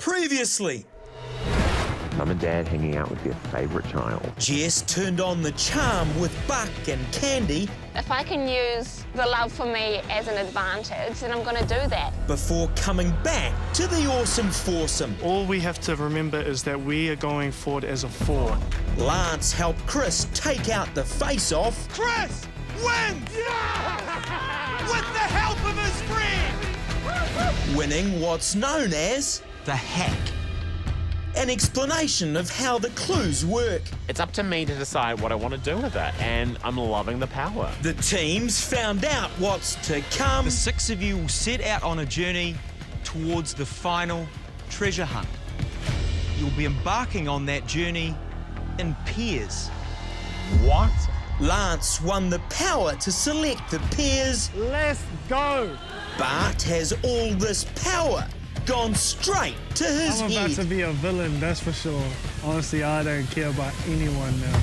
Previously, Mum and Dad hanging out with their favourite child. Jess turned on the charm with Buck and Candy. If I can use the love for me as an advantage, then I'm going to do that. Before coming back to the awesome foursome. All we have to remember is that we are going forward as a 4. Lance helped Chris take out the face-off. Chris wins! Yeah! With the help of his friend! Winning what's known as the hack. An explanation of how the clues work. It's up to me to decide what I want to do with it, and I'm loving the power. The teams found out what's to come. The 6 of you will set out on a journey towards the final treasure hunt. You'll be embarking on that journey in pairs. What? Lance won the power to select the pairs. Let's go! Bart has all this power gone straight to his I'm about head. to be a villain, that's for sure. Honestly, I don't care about anyone now.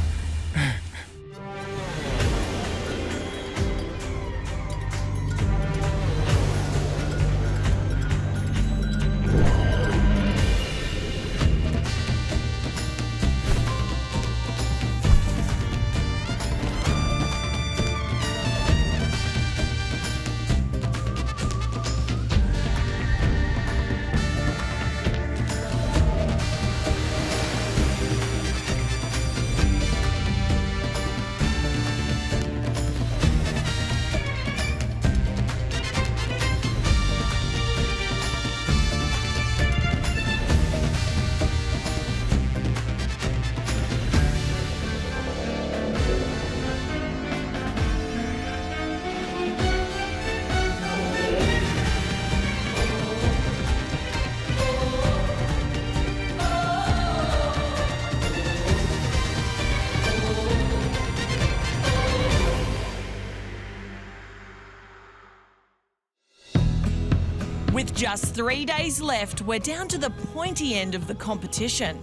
With just 3 days left, we're down to the pointy end of the competition.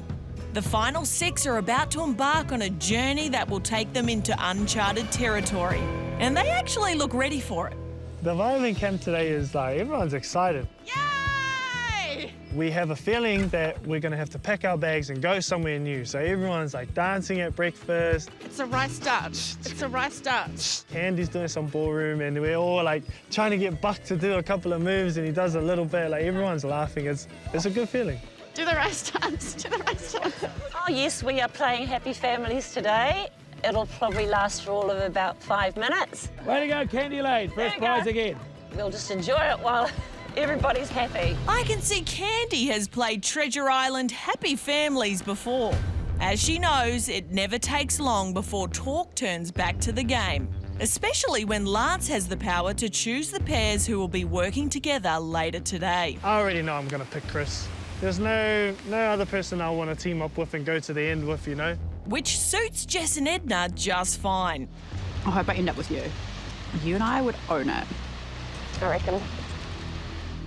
The final 6 are about to embark on a journey that will take them into uncharted territory, and they actually look ready for it. The vibe in camp today is like, everyone's excited. Yay! We have a feeling that we're gonna have to pack our bags and go somewhere new. So everyone's like dancing at breakfast. It's a right start. It's a right start. Candy's doing some ballroom and we're all like trying to get Buck to do a couple of moves and he does a little bit. Like everyone's laughing. It's a good feeling. Do the right dance. Do the right dance. Oh, yes, we are playing Happy Families today. It'll probably last for all of about 5 minutes. Way to go, Candy Lane. First prize again. We'll just enjoy it while everybody's happy. I can see Candy has played Treasure Island Happy Families before. As she knows, it never takes long before talk turns back to the game, especially when Lance has the power to choose the pairs who will be working together later today. I already know I'm gonna pick Chris. There's no other person I want to team up with and go to the end with, you know? Which suits Jess and Edna just fine. I hope I end up with you. You and I would own it. I reckon.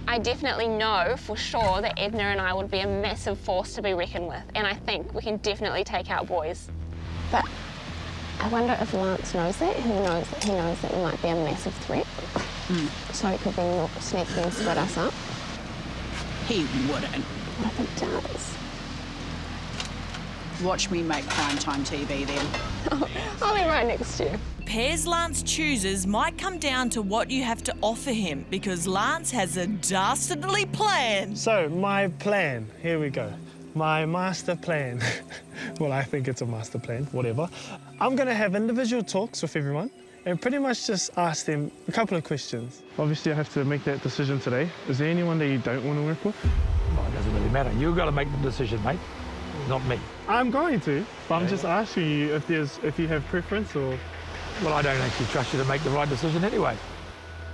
I definitely know for sure that Edna and I would be a massive force to be reckoned with, and I think we can definitely take out boys. But I wonder if Lance knows that. He knows that we might be a massive threat. So he could be sneaky and split us up. He wouldn't. What if he does? Watch me make primetime TV then. I'll be right next to you. Pairs Lance chooses might come down to what you have to offer him, because Lance has a dastardly plan. So my plan, here we go. My master plan. Well, I think it's a master plan, whatever. I'm gonna have individual talks with everyone and pretty much just ask them a couple of questions. Obviously, I have to make that decision today. Is there anyone that you don't want to work with? Well, it doesn't really matter. You've got to make the decision, mate, not me. I'm going to, but I'm just asking you if you have preference or... Well, I don't actually trust you to make the right decision anyway.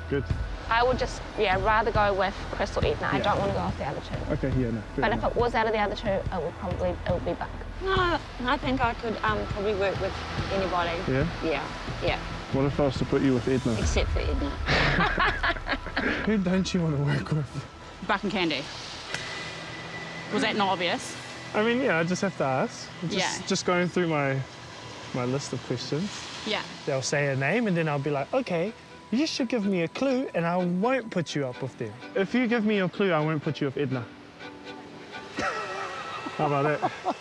Good. I would just, rather go with Chris or Edna. I don't want to go with the other two. Okay, yeah, no. But if it was out of the other two, it would be Buck. No, I think I could probably work with anybody. Yeah? Yeah. What if I was to put you with Edna? Except for Edna. Who don't you want to work with? Buck and Candy. Was that not obvious? I mean, yeah, I just have to ask. Yeah. Just going through my list of questions. Yeah. They'll say a name and then I'll be like, okay, you should give me a clue and I won't put you up with them. If you give me your clue, I won't put you with Edna. How about that?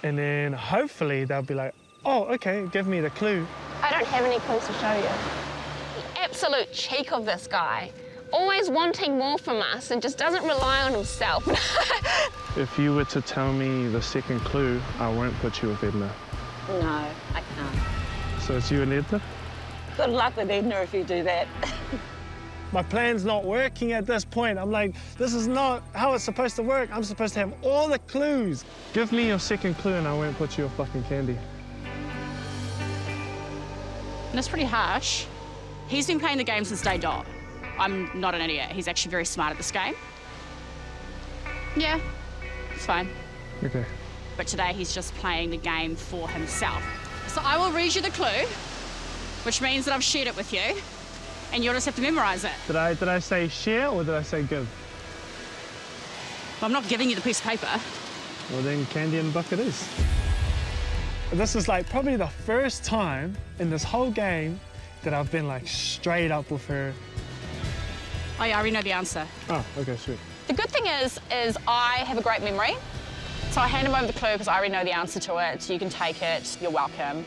And then hopefully they'll be like, oh, okay, give me the clue. I don't have any clues to show you. The absolute cheek of this guy. Always wanting more from us and just doesn't rely on himself. If you were to tell me the second clue, I won't put you with Edna. No, I can't. So it's you and Edna? Good luck with Edna if you do that. My plan's not working at this point. I'm like, this is not how it's supposed to work. I'm supposed to have all the clues. Give me your second clue and I won't put you with fucking Candy. And it's pretty harsh. He's been playing the game since day dot. I'm not an idiot. He's actually very smart at this game. Yeah, it's fine. Okay. But today he's just playing the game for himself. So I will read you the clue, which means that I've shared it with you, and you'll just have to memorise it. Did I say share or did I say give? Well, I'm not giving you the piece of paper. Well, then Candy and Buck it is. This is like probably the first time in this whole game that I've been like straight up with her. Oh yeah, I already know the answer. Oh, okay, sweet. The good thing is I have a great memory. So I hand him over the clue because I already know the answer to it. You can take it, you're welcome.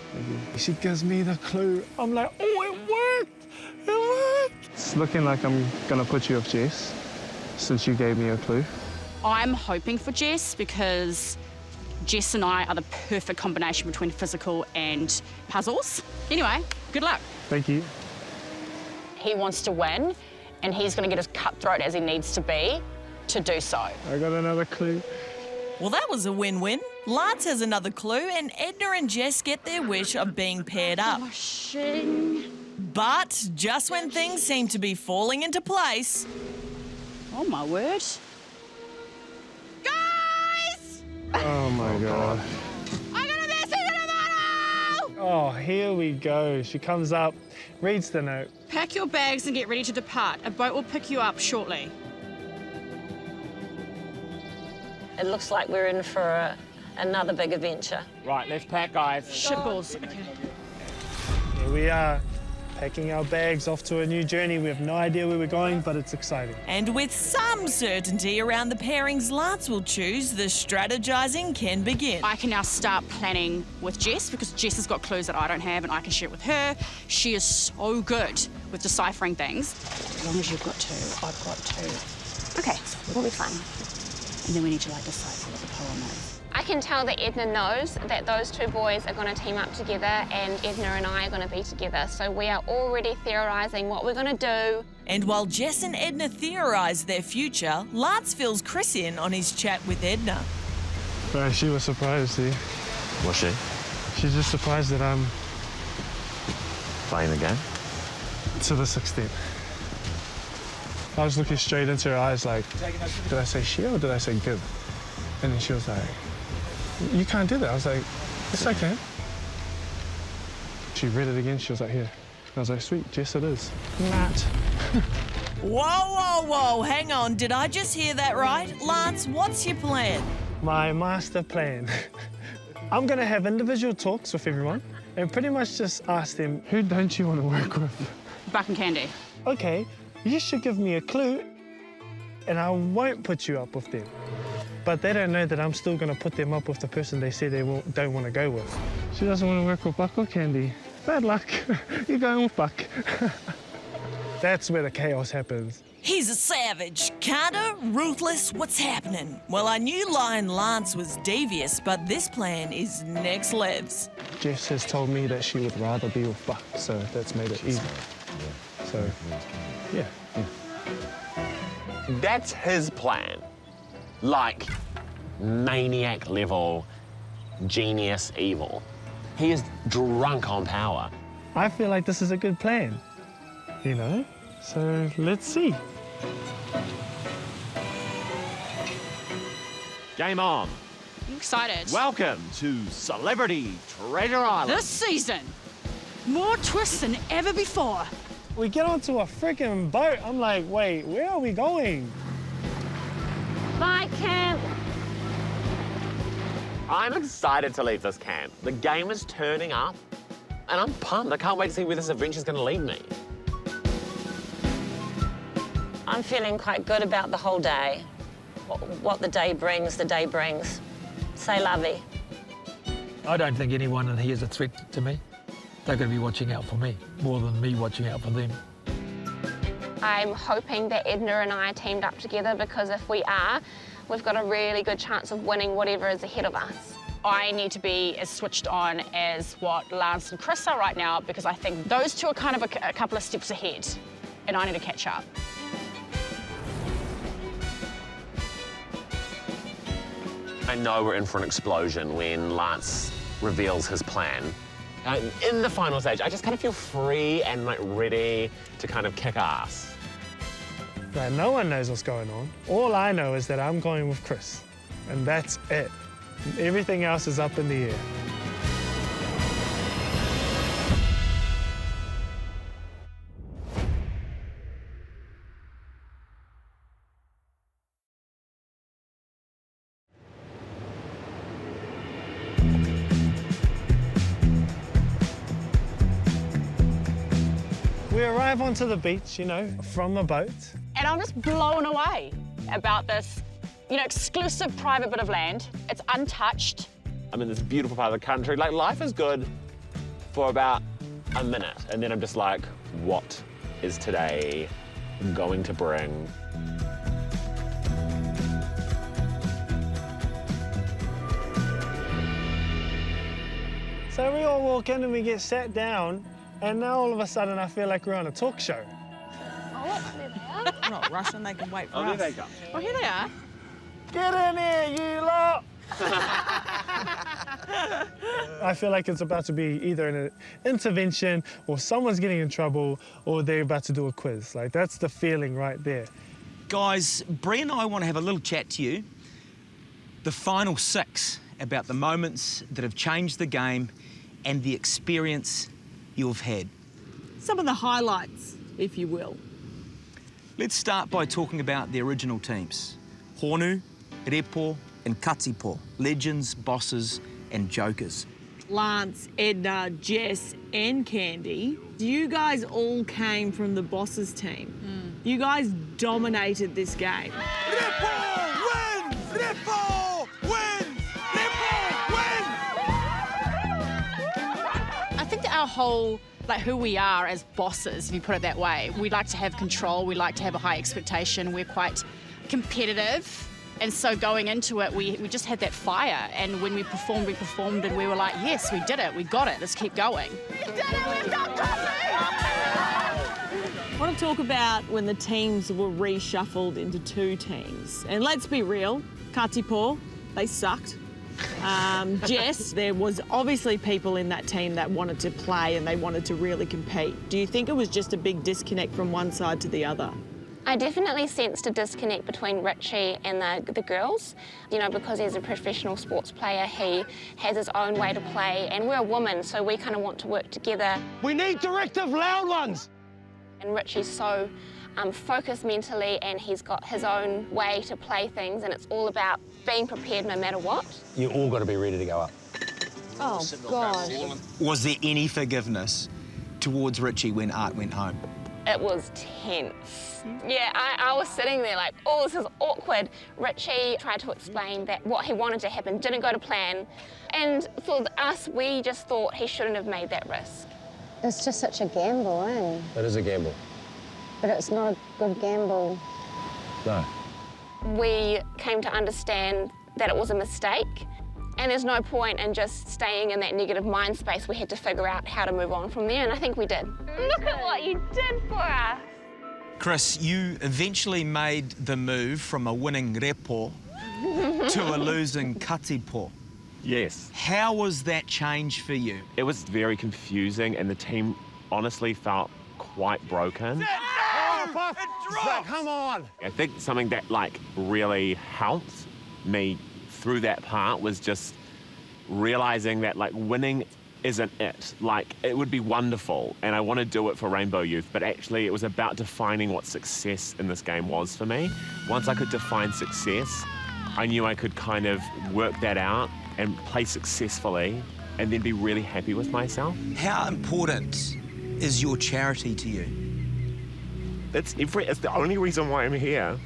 She gives me the clue. I'm like, oh, it worked! It worked! It's looking like I'm gonna put you with Jess, since you gave me a clue. I'm hoping for Jess because Jess and I are the perfect combination between physical and puzzles. Anyway, good luck. Thank you. He wants to win and he's going to get as cutthroat as he needs to be to do so. I got another clue. Well, that was a win-win. Lance has another clue and Edna and Jess get their wish of being paired up. But just when things seem to be falling into place... Oh, my word. Guys! Oh, my God. I got a message in a bottle! Oh, here we go. She comes up, reads the note. Pack your bags and get ready to depart. A boat will pick you up shortly. It looks like we're in for another big adventure. Right, let's pack, guys. Shitballs. Okay. Here we are, packing our bags off to a new journey. We have no idea where we're going, but it's exciting. And with some certainty around the pairings Lance will choose, the strategizing can begin. I can now start planning with Jess because Jess has got clues that I don't have and I can share it with her. She is so good with deciphering things. As long as you've got two, I've got two. Okay, we'll be fine. And then we need to like decipher what the poem is. I can tell that Edna knows that those two boys are going to team up together and Edna and I are going to be together. So we are already theorising what we're going to do. And while Jess and Edna theorise their future, Lance fills Chris in on his chat with Edna. Right, she was surprised, see? Was she? She's just surprised that I'm Playing the game? to this extent. I was looking straight into her eyes like, did I say share or did I say give? And then she was like, you can't do that. I was like, yes, I can. She read it again. She was like, here. And I was like, sweet, Jess, it is. Matt. Whoa, whoa, whoa, hang on. Did I just hear that right? Lance, what's your plan? My master plan. I'm going to have individual talks with everyone and pretty much just ask them, who don't you want to work with? Buck and Candy. Okay, you should give me a clue and I won't put you up with them. But they don't know that I'm still going to put them up with the person they say they don't want to go with. She doesn't want to work with Buck or Candy. Bad luck. You're going with Buck. That's where the chaos happens. He's a savage, kinda ruthless. What's happening? Well, I knew Lion Lance was devious, but this plan is next levels. Jess has told me that she would rather be with Buck, so that's made it easy. So, yeah. That's his plan. Like, maniac level, genius evil. He is drunk on power. I feel like this is a good plan, you know? So let's see. Game on. I'm excited. Welcome to Celebrity Treasure Island. This season, more twists than ever before. We get onto a freaking boat. I'm like, wait, where are we going? Bye, camp. I'm excited to leave this camp. The game is turning up, and I'm pumped. I can't wait to see where this adventure's going to lead me. I'm feeling quite good about the whole day. What the day brings, the day brings. Say lovey. I don't think anyone in here is a threat to me. They're going to be watching out for me more than me watching out for them. I'm hoping that Edna and I are teamed up together, because if we are, we've got a really good chance of winning whatever is ahead of us. I need to be as switched on as what Lance and Chris are right now, because I think those two are kind of a couple of steps ahead, and I need to catch up. I know we're in for an explosion when Lance reveals his plan. In the final stage, I just kind of feel free and like ready to kind of kick ass. Right, no one knows what's going on. All I know is that I'm going with Chris, and that's it. Everything else is up in the air. We arrive onto the beach, you know, from a boat. And I'm just blown away about this, you know, exclusive private bit of land. It's untouched. I'm in this beautiful part of the country. Like, life is good for about a minute, and then I'm just like, what is today going to bring? So we all walk in and we get sat down, and now all of a sudden I feel like we're on a talk show. Oh, there they are. We're not rushing, they can wait for Oh, there us. they go. Well, here they are. Get in here, you lot! I feel like it's about to be either an intervention, or someone's getting in trouble, or they're about to do a quiz. Like, that's the feeling right there. Guys, Bree and I want to have a little chat to you. The final 6, about the moments that have changed the game and the experience you've had. Some of the highlights, if you will. Let's start by talking about the original teams. Honu, Repo and Katipo. Legends, bosses and jokers. Lance, Edna, Jess and Candy, you guys all came from the bosses team. You guys dominated this game. Repo wins! Repo wins! Repo wins! I think that our whole, like who we are as bosses, if you put it that way, we like to have control, we like to have a high expectation, we're quite competitive. And so going into it, we just had that fire. And when we performed, and we were like, yes, we did it, we got it, let's keep going. We did it, we've got coffee! I want to talk about when the teams were reshuffled into 2 teams. And let's be real, Katipo, they sucked. Jess, there was obviously people in that team that wanted to play and they wanted to really compete. Do you think it was just a big disconnect from one side to the other? I definitely sensed a disconnect between Richie and the girls. You know, because he's a professional sports player, he has his own way to play, and we're a woman, so we kind of want to work together. We need directive, loud ones! And Richie's so focused mentally, and he's got his own way to play things, and it's all about being prepared no matter what. You all got to be ready to go up. Oh, God. Was there any forgiveness towards Richie when Art went home? It was tense. Yeah, I was sitting there like, oh, this is awkward. Richie tried to explain that what he wanted to happen didn't go to plan. And for us, we just thought he shouldn't have made that risk. It's just such a gamble, eh? It is a gamble. But it's not a good gamble. No. We came to understand that it was a mistake, and there's no point in just staying in that negative mind space. We had to figure out how to move on from there, and I think we did. Look at what you did for us. Chris, you eventually made the move from a winning Repo to a losing Katipo. Yes. How was that change for you? It was very confusing, and the team honestly felt quite broken. Zach, come on! I think something that like really helped me through that part was just realizing that like winning isn't it. Like, it would be wonderful and I want to do it for Rainbow Youth, but actually it was about defining what success in this game was for me. Once I could define success, I knew I could kind of work that out and play successfully and then be really happy with myself. How important is your charity to you? It's the only reason why I'm here.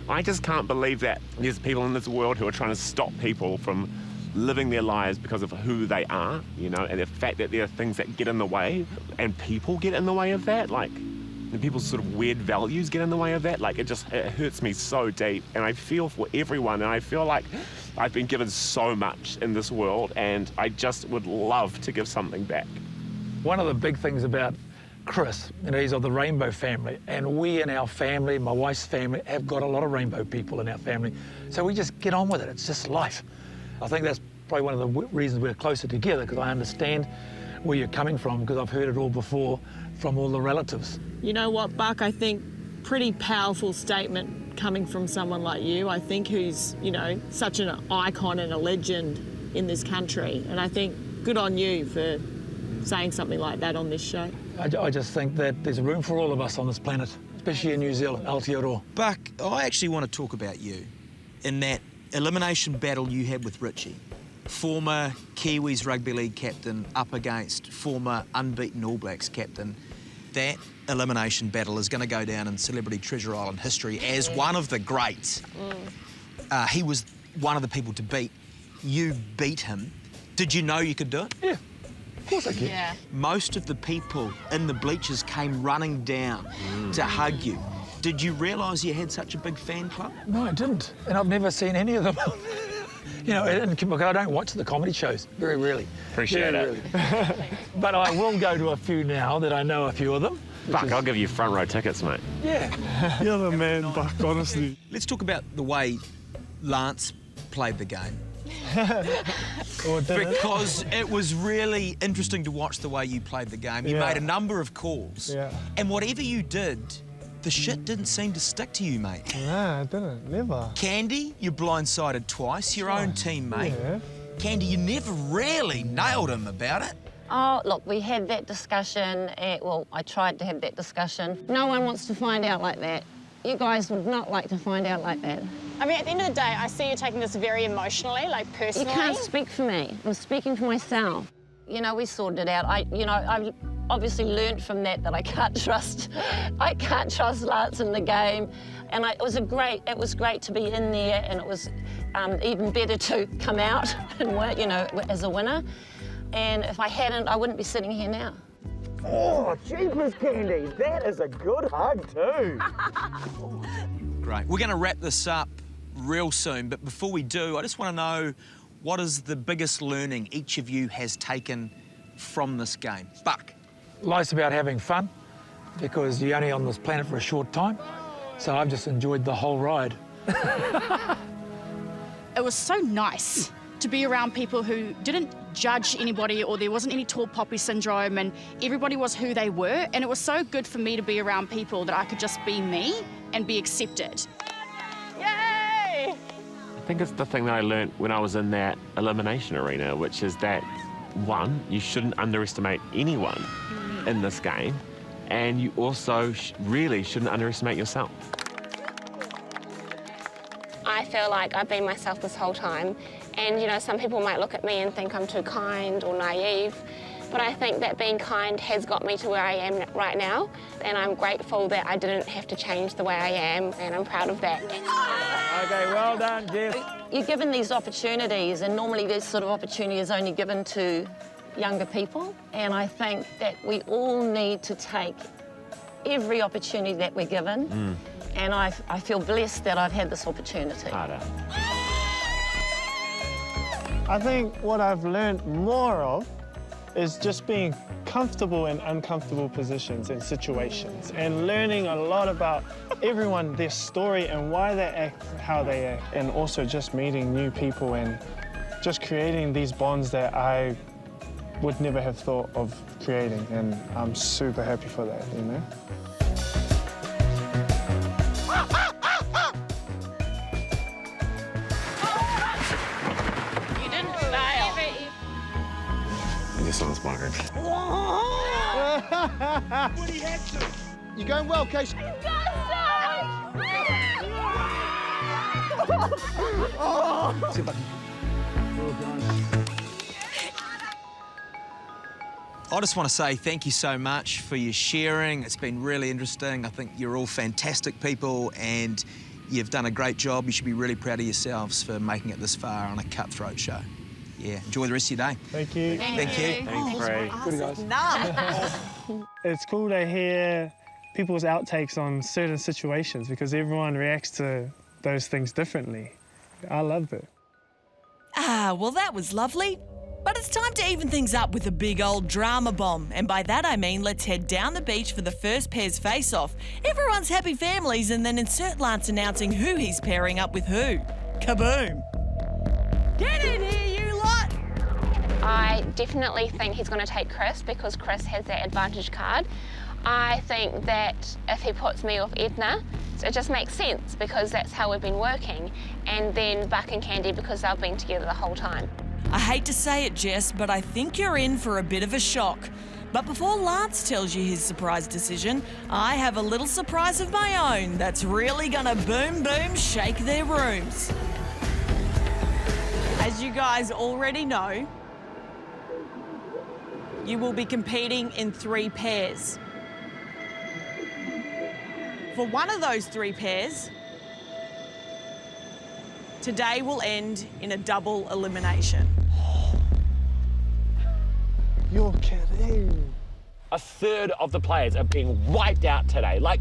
I just can't believe that there's people in this world who are trying to stop people from living their lives because of who they are, you know, and the fact that there are things that get in the way, and people get in the way of that, like, and people's sort of weird values get in the way of that. Like, it hurts me so deep, and I feel for everyone, and I feel like I've been given so much in this world, and I just would love to give something back. One of the big things about Chris, you know, he's of the rainbow family, and we in our family, my wife's family, have got a lot of rainbow people in our family, so we just get on with it. It's just life. I think that's probably one of the reasons we're closer together, because I understand where you're coming from, because I've heard it all before from all the relatives. You know what, Buck? I think pretty powerful statement coming from someone like you, I think, who's, you know, such an icon and a legend in this country. And I think good on you for saying something like that on this show. I just think that there's room for all of us on this planet, especially in New Zealand, Aotearoa. Buck, I actually want to talk about you in that elimination battle you had with Richie. Former Kiwis Rugby League captain up against former unbeaten All Blacks captain. That elimination battle is going to go down in Celebrity Treasure Island history as one of the greats. He was one of the people to beat. You beat him. Did you know you could do it? Yeah, of course I can. Yeah. Most of the people in the bleachers came running down to hug you. Did you realise you had such a big fan club? No, I didn't, and I've never seen any of them. You know, and because I don't watch the comedy shows, very rarely. Appreciate it. But I will go to a few now that I know a few of them. Fuck, I'll give you front row tickets, mate. Yeah. You're the man, Buck, honestly. Let's talk about the way Lance played the game. Or did it? Because it was really interesting to watch the way you played the game. You Yeah. made a number of calls. Yeah. And whatever you did, the shit didn't seem to stick to you, mate. Nah, I didn't. Never. Candy, you blindsided twice, your own teammate. Yeah. Candy, you never really nailed him about it. Oh, look, we had that discussion. Well, I tried to have that discussion. No one wants to find out like that. You guys would not like to find out like that. I mean, at the end of the day, I see you taking this very emotionally, like personally. You can't speak for me. I'm speaking for myself. You know, we sorted it out. I've obviously learned from that I can't trust Lance in the game. And it was great to be in there, and it was even better to come out and win, you know, as a winner. And if I hadn't, I wouldn't be sitting here now. Oh, jeepers, Candy. That is a good hug, too. Great. We're going to wrap this up real soon, but before we do, I just want to know, what is the biggest learning each of you has taken from this game? Buck. Life's about having fun, because you're only on this planet for a short time. So I've just enjoyed the whole ride. It was so nice to be around people who didn't judge anybody, or there wasn't any tall poppy syndrome, and everybody was who they were. And it was so good for me to be around people that I could just be me and be accepted. Yay! I think it's the thing that I learned when I was in that elimination arena, which is that, one, you shouldn't underestimate anyone in this game, and you also really shouldn't underestimate yourself. I feel like I've been myself this whole time, and you know, some people might look at me and think I'm too kind or naive, but I think that being kind has got me to where I am right now, and I'm grateful that I didn't have to change the way I am, and I'm proud of that. Okay, well done, Jess. You're given these opportunities, and normally this sort of opportunity is only given to younger people, and I think that we all need to take every opportunity that we're given, and I feel blessed that I've had this opportunity. Harder. I think what I've learned more of is just being comfortable in uncomfortable positions and situations, and learning a lot about everyone, their story, and why they act how they act, and also just meeting new people and just creating these bonds that I would never have thought of creating, and I'm super happy for that, you know? You didn't fail. This one's wondering. You're going well, Case. I just want to say thank you so much for your sharing. It's been really interesting. I think you're all fantastic people, and You've done a great job. You should be really proud of yourselves for making it this far on a cutthroat show. Yeah, enjoy the rest of your day. Thank you. Thank you. Thanks, Ray. Good guys. Numb. It's cool to hear people's outtakes on certain situations because everyone reacts to those things differently. I loved it. Ah, well, that was lovely. But it's time to even things up with a big old drama bomb. And by that I mean let's head down the beach for the first pair's face-off. Everyone's happy families and then insert Lance announcing who he's pairing up with who. Kaboom! Get in here, you lot! I definitely think he's going to take Chris because Chris has that advantage card. I think that if he puts me off Edna, it just makes sense because that's how we've been working. And then Buck and Candy because they've been together the whole time. I hate to say it, Jess, but I think you're in for a bit of a shock. But before Lance tells you his surprise decision, I have a little surprise of my own that's really gonna boom boom shake their rooms. As you guys already know, you will be competing in 3 pairs. For one of those 3 pairs, today will end in a double elimination. You're kidding. A third of the players are being wiped out today. Like,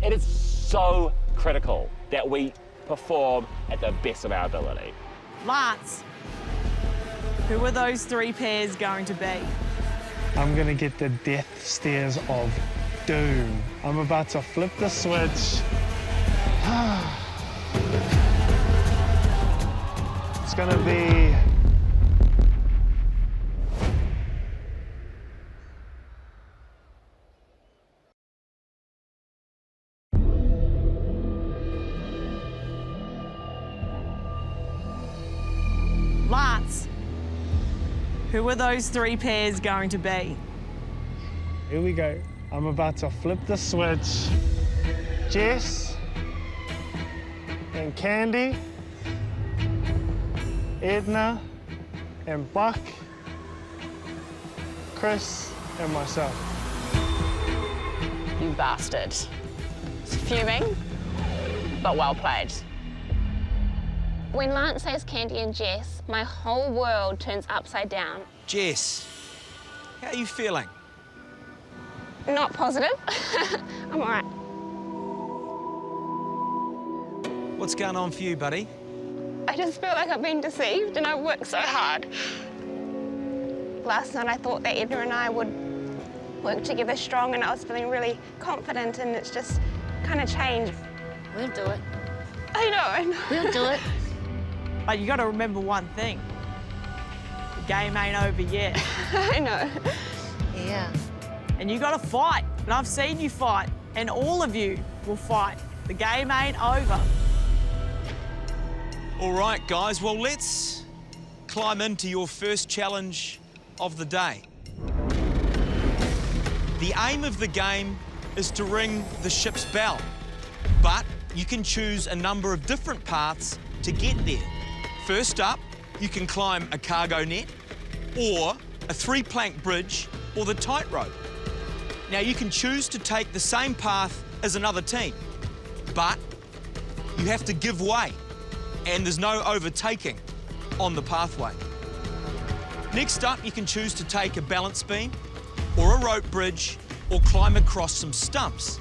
it is so critical that we perform at the best of our ability. Lance, who are those 3 pairs going to be? I'm gonna get the death stares of doom. I'm about to flip the switch. It's gonna be... Lance, who are those 3 pairs going to be? Here we go. I'm about to flip the switch. Jess and Candy, Edna and Buck, Chris and myself. You bastard. It's fuming, but well played. When Lance says Candy and Jess, my whole world turns upside down. Jess, how are you feeling? Not positive. I'm all right. What's going on for you, buddy? I just feel like I've been deceived and I worked so hard. Last night I thought that Edna and I would work together strong and I was feeling really confident and it's just kind of changed. We'll do it. I know. We'll do it. But you got to remember one thing. The game ain't over yet. I know. Yeah. And you got to fight. And I've seen you fight. And all of you will fight. The game ain't over. All right, guys, well, let's climb into your first challenge of the day. The aim of the game is to ring the ship's bell, but you can choose a number of different paths to get there. First up, you can climb a cargo net, or a 3-plank bridge, or the tightrope. Now, you can choose to take the same path as another team, but you have to give way, and there's no overtaking on the pathway. Next up, you can choose to take a balance beam, or a rope bridge, or climb across some stumps.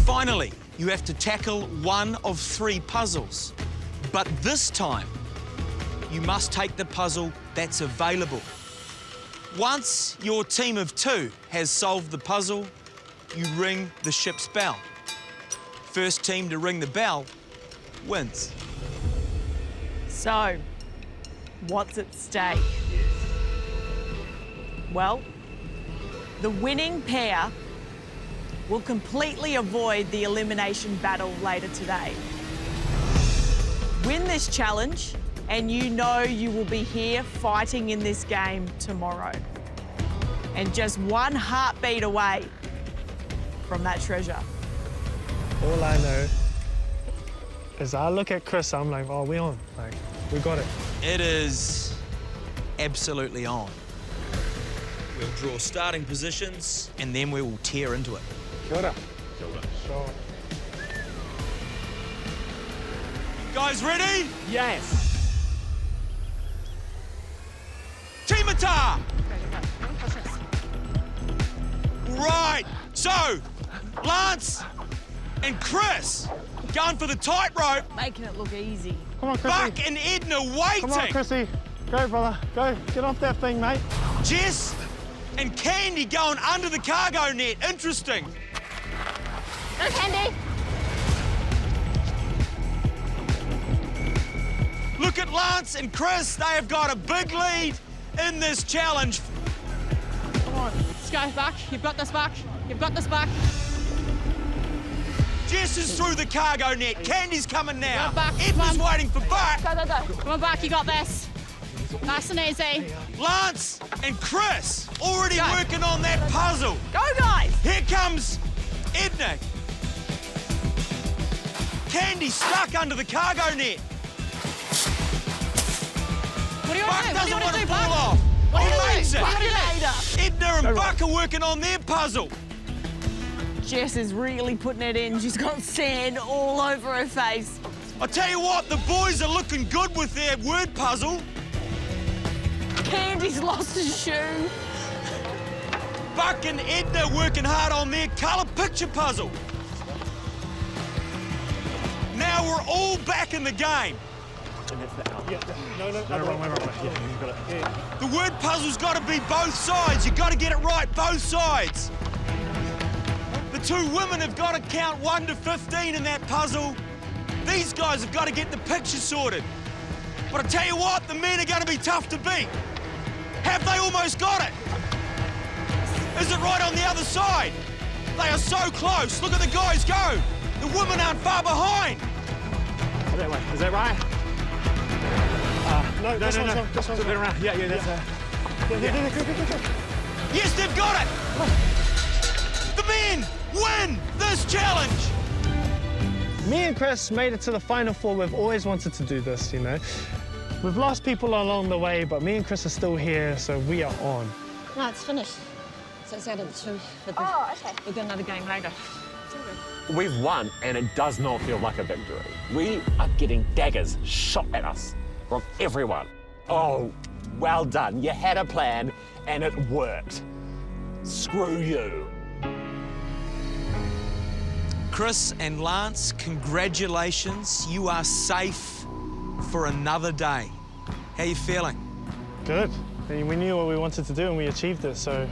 Finally, you have to tackle one of 3 puzzles, but this time, you must take the puzzle that's available. Once your team of 2 has solved the puzzle, you ring the ship's bell. First team to ring the bell wins. So, what's at stake? Well, the winning pair will completely avoid the elimination battle later today. Win this challenge, and you know you will be here fighting in this game tomorrow. And just one heartbeat away from that treasure. All I know is I look at Chris, I'm like, oh, we on. Like, we got it. It is absolutely on. We'll draw starting positions, and then we will tear into it. Kia ora. Sure. Guys ready? Yes. Timata! Right, so Lance and Chris going for the tightrope. Making it look easy. Come on, Chrissy. Buck and Edna waiting. Come on, Chrissy. Go, brother. Go. Get off that thing, mate. Jess and Candy going under the cargo net. Interesting. Go, Candy. Look at Lance and Chris. They have got a big lead in this challenge. Come on. Let's go, Buck. You've got this, Buck. You've got this, Buck. Jess is through the cargo net. Candy's coming now. Go, Buck. Edna's waiting for Buck. Go, go, go. Come on, Buck. You got this. Nice and easy. Lance and Chris already Go. working on that puzzle. Go, guys! Here comes Edna. Candy stuck under the cargo net. What do you Buck want to do? What do doesn't you want want to to do, fall Buck? off. What do He you want makes to it. do? What do you want to do? Edna and Buck are working on their puzzle. Jess is really putting it in. She's got sand all over her face. I tell you what, the boys are looking good with their word puzzle. Candy's lost his shoe. Buck and Edna working hard on their colour picture puzzle. Now we're all back in the game. The word puzzle's got to be both sides. You've got to get it right, both sides. The two women have got to count 1 to 15 in that puzzle. These guys have got to get the picture sorted. But I tell you what, the men are going to be tough to beat. Have they almost got it? Is it right on the other side? They are so close. Look at the guys go. The women aren't far behind. That way. Is that right? No, this one's wrong. This one's wrong. Around. Yeah, that's Go. Yes, they've got it. The men win this challenge. Me and Chris made it to the final four. We've always wanted to do this, you know. We've lost people along the way, but me and Chris are still here, so we are on. No, it's finished. So it's out of the two. Oh, okay. We've got another game later. We've won, and it does not feel like a victory. We are getting daggers shot at us from everyone. Oh, well done. You had a plan, and it worked. Screw you. Chris and Lance, congratulations. You are safe for another day. How you feeling? Good. We knew what we wanted to do, and we achieved it, so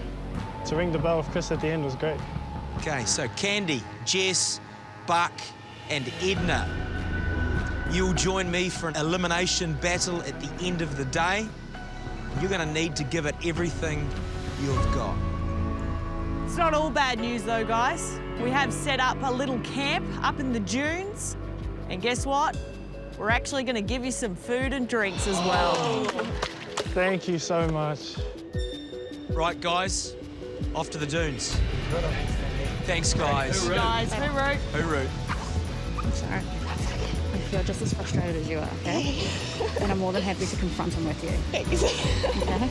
to ring the bell with Chris at the end was great. Okay, so Candy, Jess, Buck, and Edna, you'll join me for an elimination battle at the end of the day. You're going to need to give it everything you've got. It's not all bad news, though, guys. We have set up a little camp up in the dunes. And guess what? We're actually going to give you some food and drinks as well. Thank you so much. Right, guys, off to the dunes. Thanks, guys. Guys, hooroo. Hooroo. I'm sorry. I feel just as frustrated as you are, okay? And I'm more than happy to confront him with you. Okay?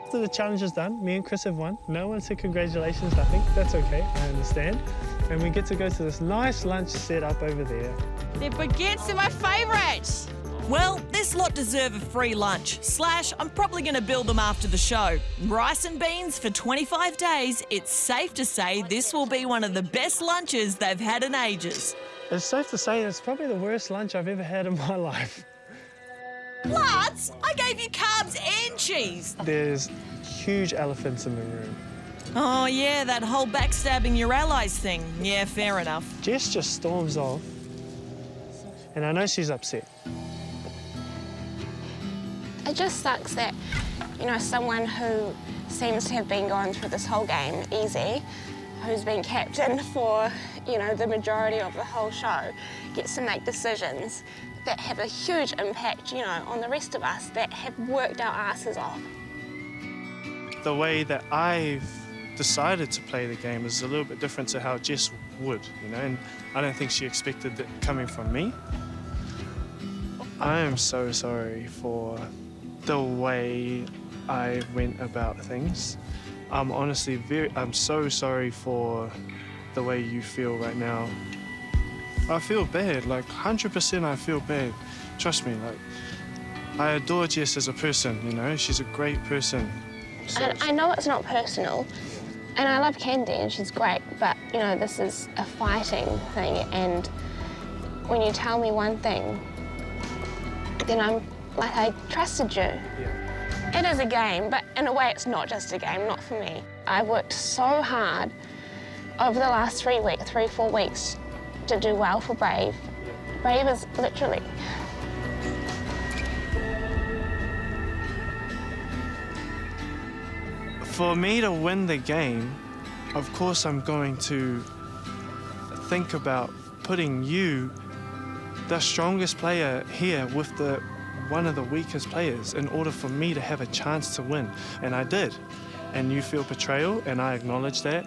After the challenge is done, me and Chris have won. No one said congratulations, nothing. That's okay, I understand. And we get to go to this nice lunch set up over there. The baguettes are my favourite. Well, this lot deserve a free lunch. / I'm probably going to build them after the show. Rice and beans for 25 days. It's safe to say this will be one of the best lunches they've had in ages. It's safe to say it's probably the worst lunch I've ever had in my life. Lads, I gave you carbs and cheese. There's huge elephants in the room. Oh, yeah, that whole backstabbing your allies thing. Yeah, fair enough. Jess just storms off, and I know she's upset. It just sucks that, you know, someone who seems to have been going through this whole game easy, who's been captain for, you know, the majority of the whole show, gets to make decisions that have a huge impact, you know, on the rest of us that have worked our asses off. The way that I've decided to play the game is a little bit different to how Jess would, you know, and I don't think she expected that coming from me. I am so sorry for the way I went about things. I'm honestly I'm so sorry for the way you feel right now. I feel bad, like 100% I feel bad. Trust me, like, I adore Jess as a person, you know, she's a great person. So And I know it's not personal, and I love Candy and she's great, but, you know, this is a fighting thing, and when you tell me one thing, then I'm like, I trusted you. Yeah. It is a game, but in a way it's not just a game, not for me. I worked so hard over the last 3-4 weeks to do well for Brave. Brave is literally... For me to win the game, of course I'm going to think about putting you, the strongest player here, with one of the weakest players in order for me to have a chance to win. And I did. And you feel betrayal, and I acknowledge that.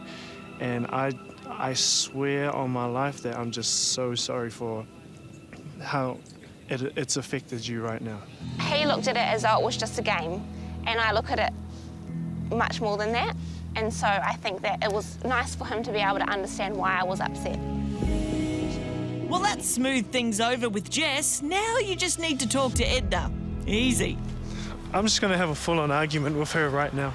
And I swear on my life that I'm just so sorry for how it's affected you right now. He looked at it as though it was just a game, and I look at it much more than that. And so I think that it was nice for him to be able to understand why I was upset. Well, that smoothed things over with Jess. Now you just need to talk to Edna. Easy. I'm just going to have a full-on argument with her right now.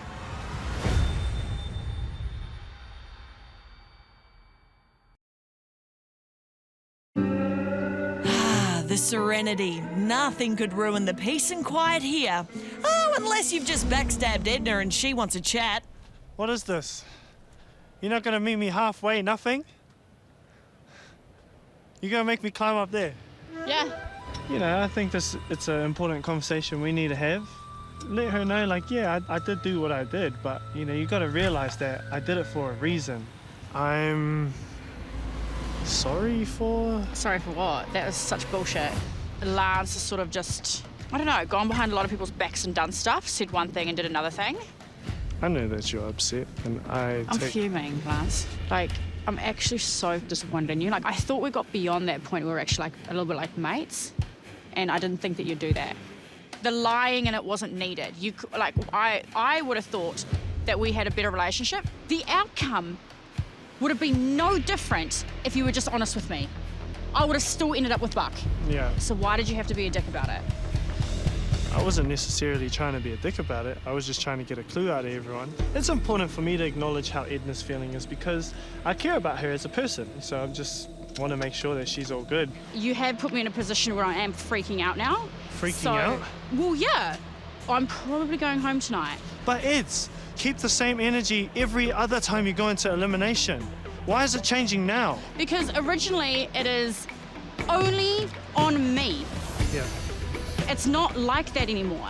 The serenity. Nothing could ruin the peace and quiet here. Oh, unless you've just backstabbed Edna and she wants a chat. What is this? You're not going to meet me halfway, nothing? You're going to make me climb up there? Yeah. You know, I think it's an important conversation we need to have. Let her know, like, yeah, I did do what I did, but, you know, you got to realize that I did it for a reason. I'm sorry for... Sorry for what? That was such bullshit. Lance has sort of just, I don't know, gone behind a lot of people's backs and done stuff, said one thing and did another thing. I know that you're upset, and I'm fuming, Lance. Like, I'm actually so disappointed in you. Like, I thought we got beyond that point where we were actually like a little bit like mates, and I didn't think that you'd do that. The lying in it wasn't needed. You like, I would have thought that we had a better relationship. The outcome would have been no different if you were just honest with me. I would have still ended up with Buck. Yeah. So why did you have to be a dick about it? I wasn't necessarily trying to be a dick about it. I was just trying to get a clue out of everyone. It's important for me to acknowledge how Edna's feeling is because I care about her as a person. So I just want to make sure that she's all good. You have put me in a position where I am freaking out now. Freaking out? Well, yeah. I'm probably going home tonight. But Eds, keep the same energy every other time you go into elimination. Why is it changing now? Because originally it is only on me. Yeah. It's not like that anymore.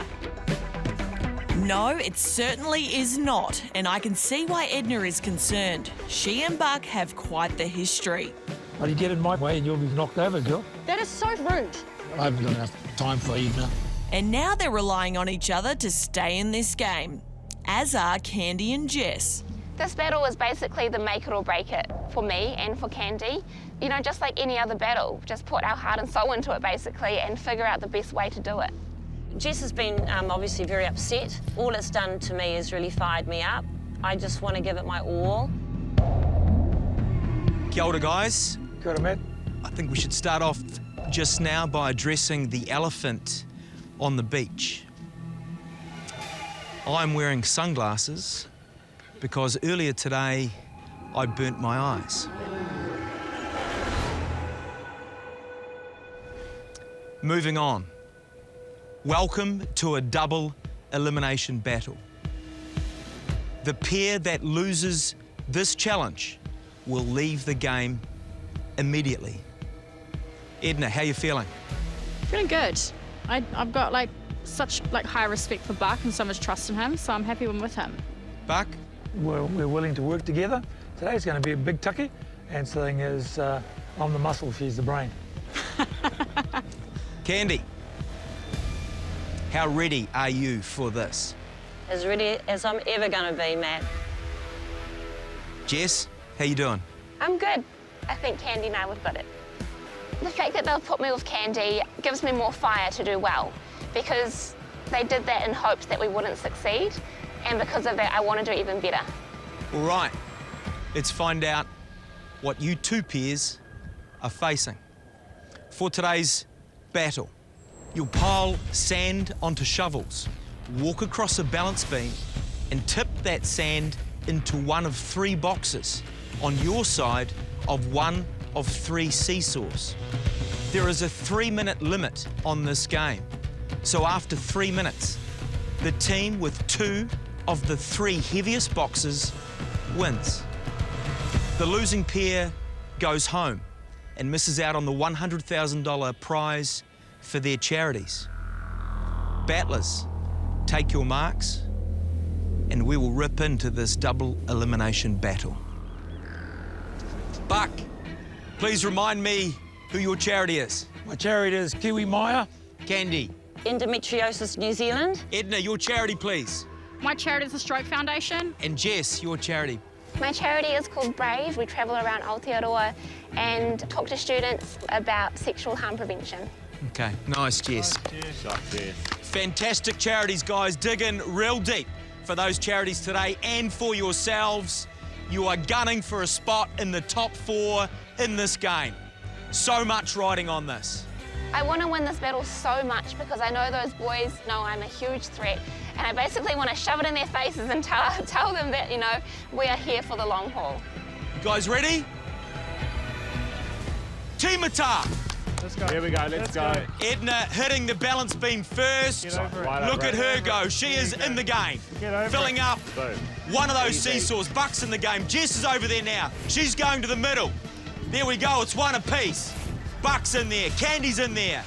No, it certainly is not, and I can see why Edna is concerned. She and Buck have quite the history. Well, you get in my way and you'll be knocked over, girl. That is so rude. I haven't got enough time for Edna. And now they're relying on each other to stay in this game, as are Candy and Jess. This battle is basically the make it or break it for me and for Candy. You know, just like any other battle, just put our heart and soul into it basically and figure out the best way to do it. Jess has been obviously very upset. All it's done to me is really fired me up. I just want to give it my all. Kia ora, guys. Kia ora, Matt. I think we should start off just now by addressing the elephant on the beach. I'm wearing sunglasses because earlier today I burnt my eyes. Moving on. Welcome to a double elimination battle. The pair that loses this challenge will leave the game immediately. Edna, how you feeling? Feeling good. I've got like such high respect for Buck and so much trust in him, so I'm happy I'm with him. Buck? We're willing to work together. Today's going to be a big tucky, and the thing is, I'm the muscle, she's the brain. Candy, how ready are you for this? As ready as I'm ever going to be, Matt. Jess, how you doing? I'm good. I think Candy and I would got it. The fact that they'll put me with Candy gives me more fire to do well because they did that in hopes that we wouldn't succeed. And because of that, I want to do even better. All right, let's find out what you two pairs are facing. For today's battle, you'll pile sand onto shovels, walk across a balance beam, and tip that sand into one of 3 boxes on your side of one of 3 seesaws. There is a 3-minute limit on this game. So after 3 minutes, the team with 2 of the 3 heaviest boxes wins. The losing pair goes home and misses out on the $100,000 prize for their charities. Battlers, take your marks, and we will rip into this double elimination battle. Buck, please remind me who your charity is. My charity is Kiwi Maya. Candy. Endometriosis New Zealand. Edna, your charity, please. My charity is the Stroke Foundation. And Jess, your charity. My charity is called Brave. We travel around Aotearoa and talk to students about sexual harm prevention. Okay, nice, Jess. Fantastic charities, guys. Dig in real deep for those charities today and for yourselves. You are gunning for a spot in the top 4 in this game. So much riding on this. I want to win this battle so much because I know those boys know I'm a huge threat, and I basically want to shove it in their faces and tell them that, you know, we are here for the long haul. You guys ready? Timata. Let's go. Here we go, let's go. Edna hitting the balance beam first. Look at her go. She is in the game. Filling up one of those seesaws. Buck's in the game. Jess is over there now. She's going to the middle. There we go, it's one apiece. Buck's in there, Candy's in there.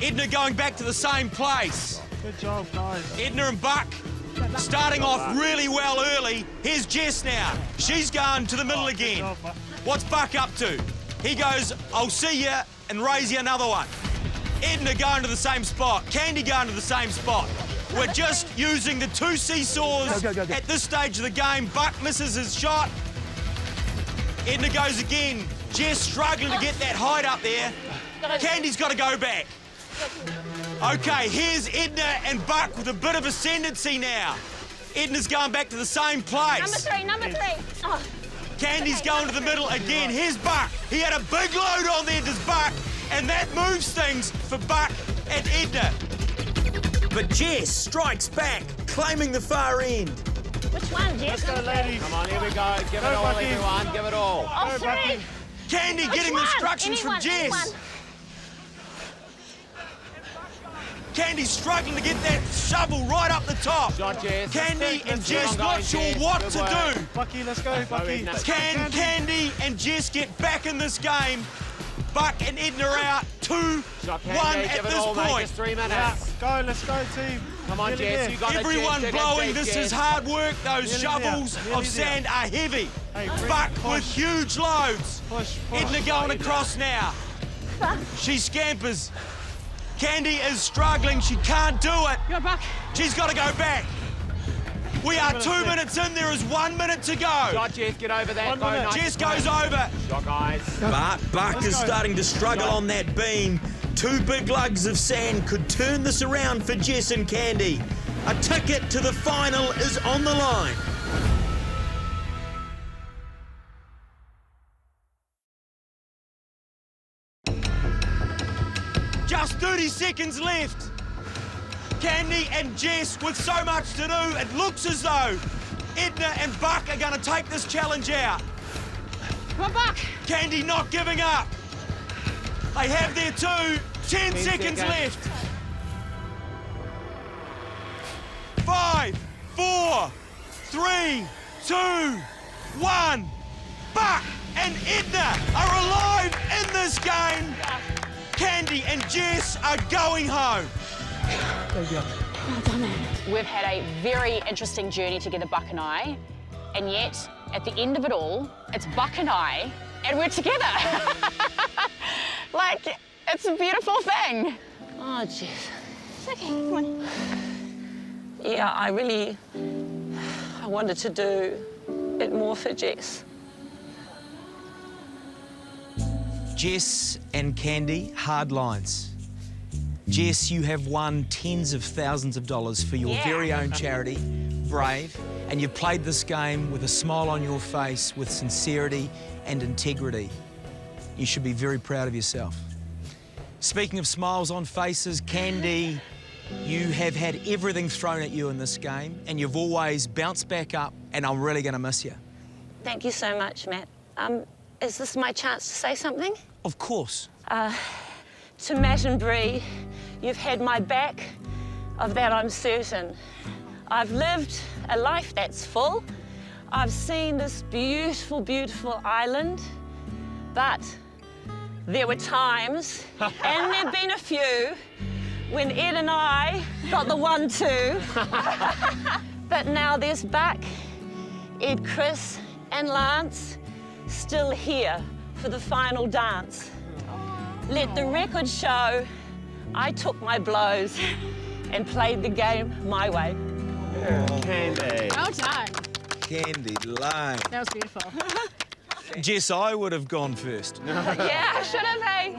Edna going back to the same place. Good job, guys. Edna and Buck starting off really well early. Here's Jess now. She's going to the middle again. What's Buck up to? He goes, I'll see ya, and raise you another one. Edna going to the same spot. Candy going to the same spot. We're just using the 2 seesaws at this stage of the game. Buck misses his shot. Edna goes again. Jess struggling to get that height up there. Candy's got to go back. Okay, here's Edna and Buck with a bit of ascendancy now. Edna's going back to the same place. Number three. Oh. Candy's going to the middle again. Here's Buck. He had a big load on there, does Buck, and that moves things for Buck and Edna. But Jess strikes back, claiming the far end. Which one, Jess? Let's go, ladies. Come on, here we go. Give it all, everyone. Give it all. Oh, 3. Candy getting the instructions from Jess. Candy's struggling to get that shovel right up the top. Shot, Jess. Candy and Jess not sure what to do. Bucky, let's go, Bucky. Can Candy and Jess get back in this game? Buck and Edna are out 2-1 at this point. Just 3 minutes. Yeah, go, let's go, team. Come on, Jess, you got it. Everyone blowing, this is hard work. Those shovels of sand are heavy. Buck with huge loads. Edna going across now. She scampers. Candy is struggling, she can't do it. Go back. She's got to go back. We are 2 minutes in, there is 1 minute to go. Shot, Jess, get over that. Go, nice. Jess goes over. Shot, guys. But Buck is starting to struggle on that beam. 2 big lugs of sand could turn this around for Jess and Candy. A ticket to the final is on the line. Just 30 seconds left. Candy and Jess with so much to do, it looks as though Edna and Buck are going to take this challenge out. Come on, Buck. Candy not giving up. They have their 10 seconds left. 5, 4, 3, 2, 1. Buck and Edna are alive in this game. Candy and Jess are going home. We've had a very interesting journey together, Buck and I, and yet, at the end of it all, it's Buck and I, and we're together. Like, it's a beautiful thing. Oh, Jess. It's okay, come on. Yeah, I wanted to do it more for Jess. Jess and Candy, hard lines. Jess, you have won tens of thousands of dollars for your very own charity. brave, and you've played this game with a smile on your face, with sincerity and integrity. You should be very proud of yourself. Speaking of smiles on faces, Candy, you have had everything thrown at you in this game, and you've always bounced back up, and I'm really going to miss you. Thank you so much, Matt. Is this my chance to say something? Of course. To Matt and Bree, you've had my back. Of that I'm certain. I've lived a life that's full. I've seen this beautiful, beautiful island, but there were times, and there've been a few, when Ed and I got the 1-2. But now there's Buck, Ed, Chris, and Lance still here for the final dance. Let the record show I took my blows and played the game my way. Candy. Well done. Candy Lane. That was beautiful. Jess, I would have gone first. Yeah, I should have, hey?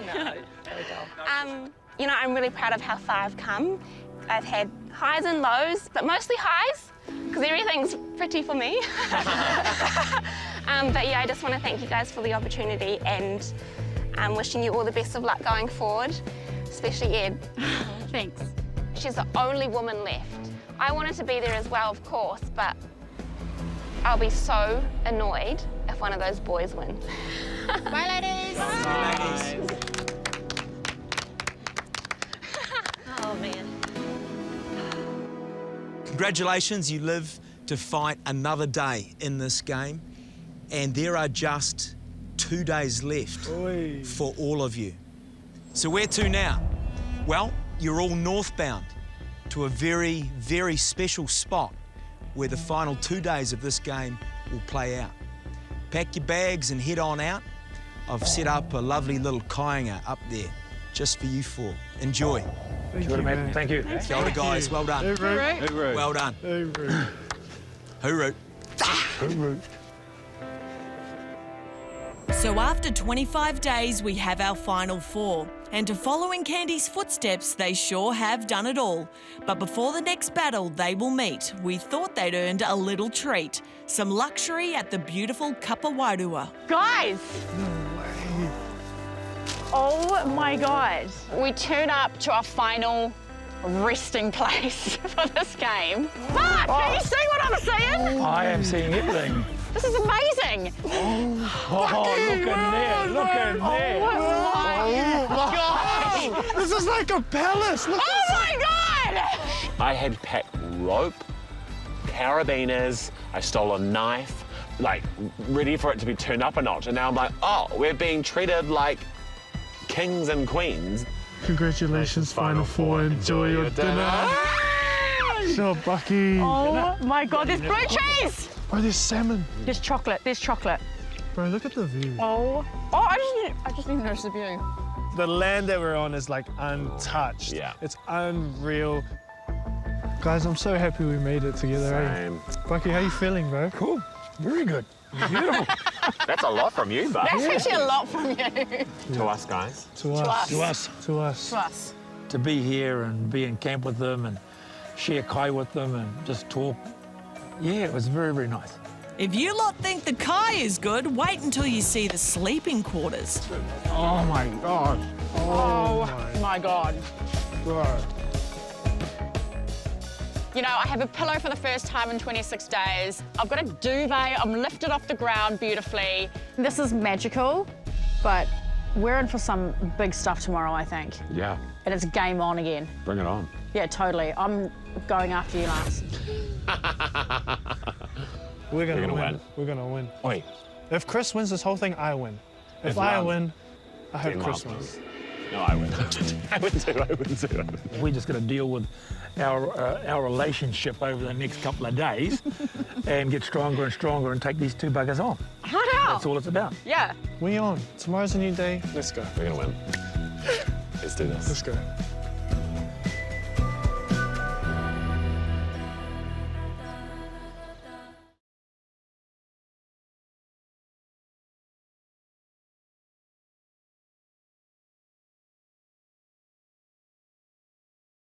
You know, I'm really proud of how far I've come. I've had highs and lows, but mostly highs, because everything's pretty for me. But yeah, I just want to thank you guys for the opportunity, and I'm wishing you all the best of luck going forward, especially Ed. Thanks. She's the only woman left. I wanted to be there as well, of course, but I'll be so annoyed if one of those boys win. Bye, ladies. Bye. Oh, man. Congratulations, you live to fight another day in this game, and there are just 2 days left for all of you. So where to now? Well, you're all northbound to a very, very special spot where the final 2 days of this game will play out. Pack your bags and head on out. I've set up a lovely little kayanga up there just for you four. Enjoy. Thank you, mate. Thank you. Kia ora, guys. Well done. Hooroo. Well done. Hooroo. Hooroo. Hooroo. So after 25 days, we have our final four. And to follow in Candy's footsteps, they sure have done it all. But before the next battle they will meet, we thought they'd earned a little treat. Some luxury at the beautiful Kapawairua. Guys! Oh my God. We turn up to our final resting place for this game. Mark, can you see what I'm seeing? I am seeing everything. This is amazing. Oh, look in there. Look in there. Oh my God. This is like a palace. Look Oh my God. I had packed rope, carabiners, I stole a knife, like ready for it to be turned up a notch. And now I'm like, oh, we're being treated like kings and queens. Congratulations, Final Four. Enjoy your dinner. Sure, Bucky. Oh my God, there's blue cheese. Bro, there's salmon. There's chocolate, there's chocolate. Bro, look at the view. Oh, I just didn't notice the view. The land that we're on is like untouched. Yeah. It's unreal. Guys, I'm so happy we made it together. Same. Eh? Bucky, how you feeling, bro? Cool. Very good. Beautiful. That's a lot from you, but That's actually a lot from you. to us guys. To us. To us. To us. To us. To be here and be in camp with them and share kai with them and just talk. Yeah, it was very, very nice. If you lot think the kai is good, wait until you see the sleeping quarters. Oh my God. Oh my God. God. You know, I have a pillow for the first time in 26 days. I've got a duvet, I'm lifted off the ground beautifully. This is magical, but we're in for some big stuff tomorrow, I think. Yeah, And it's game on again. bring it on. Yeah, totally. I'm going after you, Lance. We're gonna gonna win. win. We're gonna win. Wait, If Chris wins this whole thing, I win. If I Lance- win, I hope 10 Chris Lancers. wins. No, I win. I win too. We're just going to deal with our relationship over the next couple of days and get stronger and stronger and take these two buggers on. That's all it's about. Yeah. We on. Tomorrow's a new day. Let's go. We're gonna win. Let's do this. Let's go.